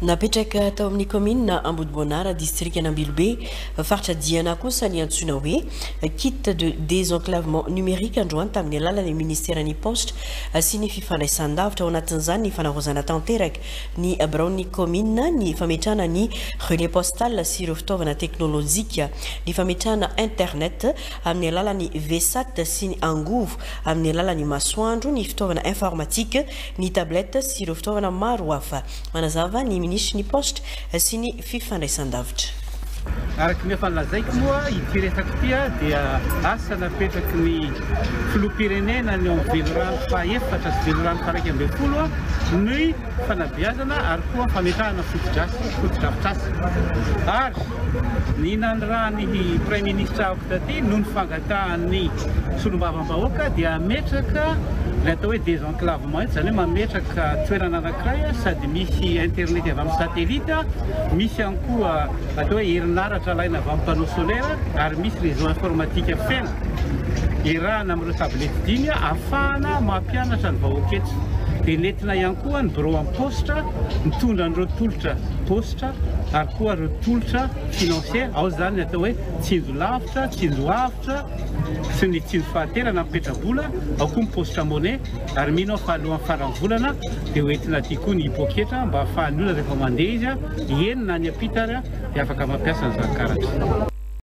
Napetraka tao amin'ny commune Ambodibonara district Anambilobe faritra Diana kosa ny antsoina hoe kit de désenclavement numérique androany tamin'ny alalan'ny ministèran'ny poste sy ny fifandraisan-davitra ao anatin'izany ny fanarozana tanteraka ny Braony commune ny fametrahana ny relais postal sy ireo fitaovana teknôlôjika ny fametrahana internet amin'ny alalan'ny VSAT sy ny angovo amin'ny alalan'ny masoandro ny fitaovana informatique ny tablette sy ireo fitaovana maro hafa manazava ny ministre ny poste sy ny fifandraisan-davitra. Araky ny fanlazaiko moa ity resaka ity dia asa napetraky ny filoham-pirenena ny velorano faefatra sy velorano faraiky ambin'ny folo ny fanabeazana ary koa fametrahana fotodrafitrasa ary ny nandrany premier ministre avy taty noho ny fangatahan'ny solombavambahoaka dia ametraka le atao hoe désenclavement zany hoe mametraka toerana anankiray sady misy internet avy amin'ny satellite misy ihany koa atao hoe herinaratra alaina avy amin'ny panneau solaire ary misy réseau informatique fena irahana amin'ireo tablety dimy ahafahana mampianatra ny vahoaka eto dia nentina ihany koa ny bureau en poste mitondra an'ireo tolotra poste ary koa ireo tolotra financier ao zany atao hoe tsinjo lavitra tsinjo avitra sy ny tsinjo fahaterana mipetra-bola ao koa ny poste monnaie ary mino fa alohan'ny faran'ny volana dia hoentina ity koa ny poketra mba ahafahan'ny olona rehefa mandeha izy enina ny ampita dia afaka mampiasa ny zakakaratra.